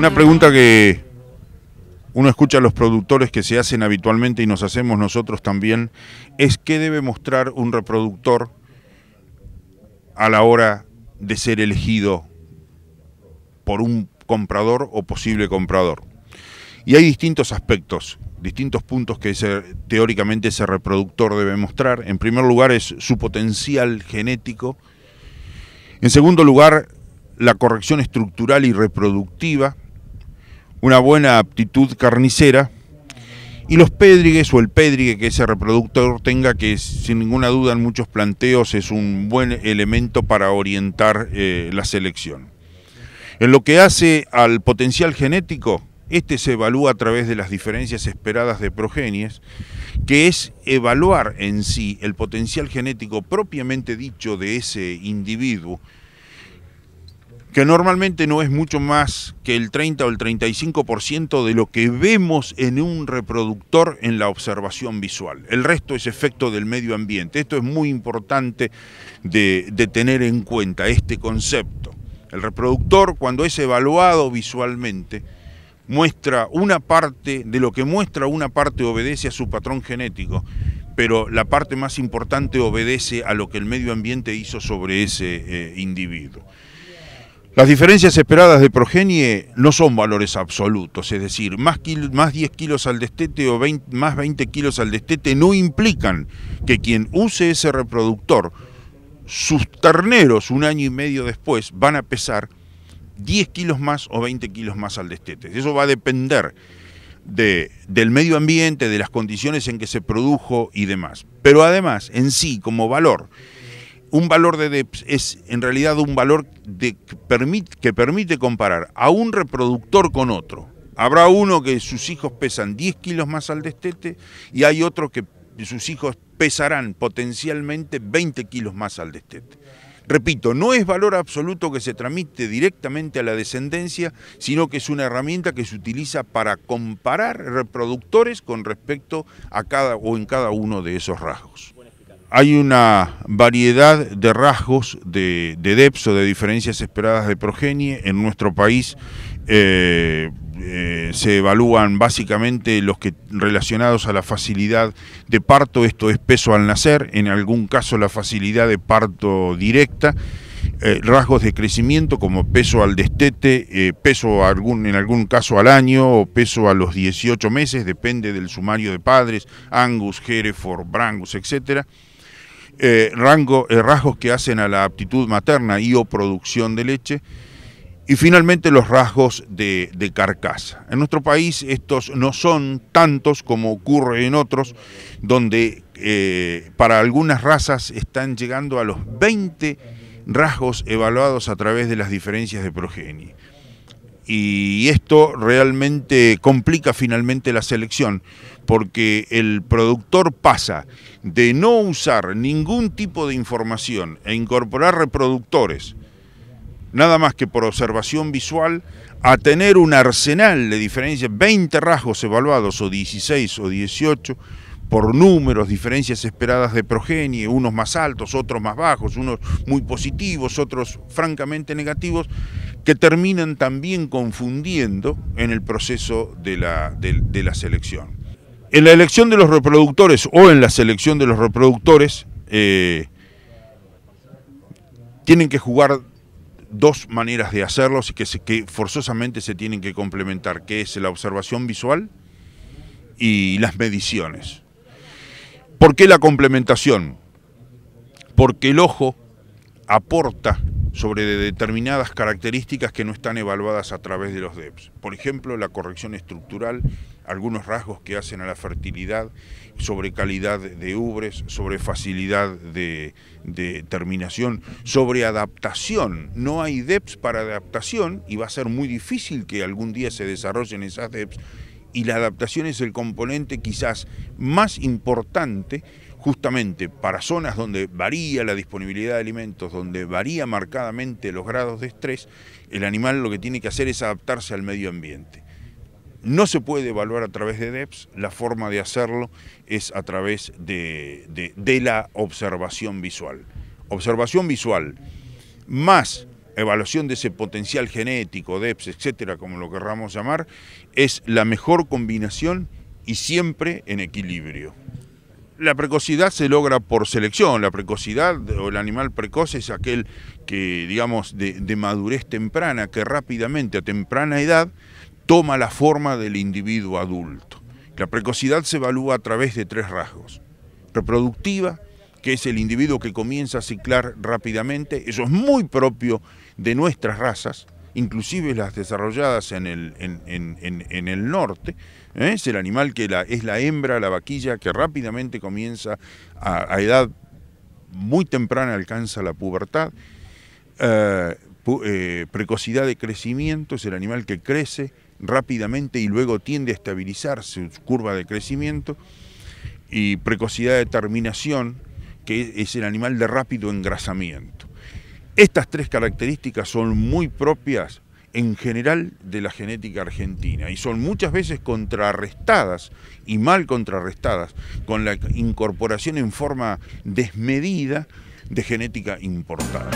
Una pregunta que uno escucha a los productores que se hacen habitualmente y nos hacemos nosotros también, es qué debe mostrar un reproductor a la hora de ser elegido por un comprador o posible comprador. Y hay distintos aspectos, distintos puntos que teóricamente ese reproductor debe mostrar. En primer lugar es su potencial genético. En segundo lugar, la corrección estructural y reproductiva, una buena aptitud carnicera y los pédrigues o el pédrigue que ese reproductor tenga, que sin ninguna duda en muchos planteos es un buen elemento para orientar la selección. En lo que hace al potencial genético, este se evalúa a través de las diferencias esperadas de progenies, que es evaluar en sí el potencial genético propiamente dicho de ese individuo, que normalmente no es mucho más que el 30 o el 35% de lo que vemos en un reproductor en la observación visual. El resto es efecto del medio ambiente. Esto es muy importante de tener en cuenta, este concepto. El reproductor, cuando es evaluado visualmente, muestra una parte, de lo que muestra una parte obedece a su patrón genético, pero la parte más importante obedece a lo que el medio ambiente hizo sobre ese individuo. Las diferencias esperadas de progenie no son valores absolutos, es decir, más 10 kilos al destete o más 20 kilos al destete no implican que quien use ese reproductor, sus terneros un año y medio después van a pesar 10 kilos más o 20 kilos más al destete. Eso va a depender del medio ambiente, de las condiciones en que se produjo y demás. Pero además, en sí, como valor, un valor de DEPS es en realidad un valor que permite comparar a un reproductor con otro. Habrá uno que sus hijos pesan 10 kilos más al destete y hay otro que sus hijos pesarán potencialmente 20 kilos más al destete. Repito, no es valor absoluto que se transmite directamente a la descendencia, sino que es una herramienta que se utiliza para comparar reproductores con respecto a en cada uno de esos rasgos. Hay una variedad de rasgos de DEPS o de diferencias esperadas de progenie. En nuestro país se evalúan básicamente los que relacionados a la facilidad de parto, esto es peso al nacer, en algún caso la facilidad de parto directa, rasgos de crecimiento como peso al destete, peso en algún caso al año o peso a los 18 meses, depende del sumario de padres, Angus, Hereford, Brangus, etc. Rasgos que hacen a la aptitud materna y o producción de leche. Y finalmente los rasgos de carcasa. En nuestro país estos no son tantos como ocurre en otros, donde para algunas razas están llegando a los 20 rasgos evaluados a través de las diferencias de progenie. Y esto realmente complica finalmente la selección, porque el productor pasa de no usar ningún tipo de información e incorporar reproductores nada más que por observación visual, a tener un arsenal de diferencias, 20 rasgos evaluados, o 16 o 18, por números, diferencias esperadas de progenie, unos más altos, otros más bajos, unos muy positivos, otros francamente negativos, que terminan también confundiendo en el proceso de la selección. En la elección de los reproductores o en la selección de los reproductores, tienen que jugar dos maneras de hacerlos que forzosamente se tienen que complementar, que es la observación visual y las mediciones. ¿Por qué la complementación? Porque el ojo aporta sobre determinadas características que no están evaluadas a través de los DEPS. Por ejemplo, la corrección estructural, algunos rasgos que hacen a la fertilidad, sobre calidad de ubres, sobre facilidad de terminación, sobre adaptación. No hay DEPS para adaptación y va a ser muy difícil que algún día se desarrollen esas DEPS, y la adaptación es el componente quizás más importante justamente para zonas donde varía la disponibilidad de alimentos, donde varía marcadamente los grados de estrés. El animal lo que tiene que hacer es adaptarse al medio ambiente. No se puede evaluar a través de DEPS, la forma de hacerlo es a través de la observación visual. Observación visual más evaluación de ese potencial genético, DEPS, etcétera, como lo querramos llamar, es la mejor combinación y siempre en equilibrio. La precocidad se logra por selección. La precocidad o el animal precoz es aquel que, digamos, de madurez temprana, que rápidamente a temprana edad toma la forma del individuo adulto. La precocidad se evalúa a través de 3 rasgos. Reproductiva, que es el individuo que comienza a ciclar rápidamente, eso es muy propio de nuestras razas, inclusive las desarrolladas en el norte, es el animal que es la hembra, la vaquilla, que rápidamente comienza a edad muy temprana, alcanza la pubertad. Precocidad de crecimiento, es el animal que crece rápidamente y luego tiende a estabilizar su curva de crecimiento. Y precocidad de terminación, que es el animal de rápido engrasamiento. Estas 3 características son muy propias en general de la genética argentina y son muchas veces contrarrestadas y mal contrarrestadas con la incorporación en forma desmedida de genética importada.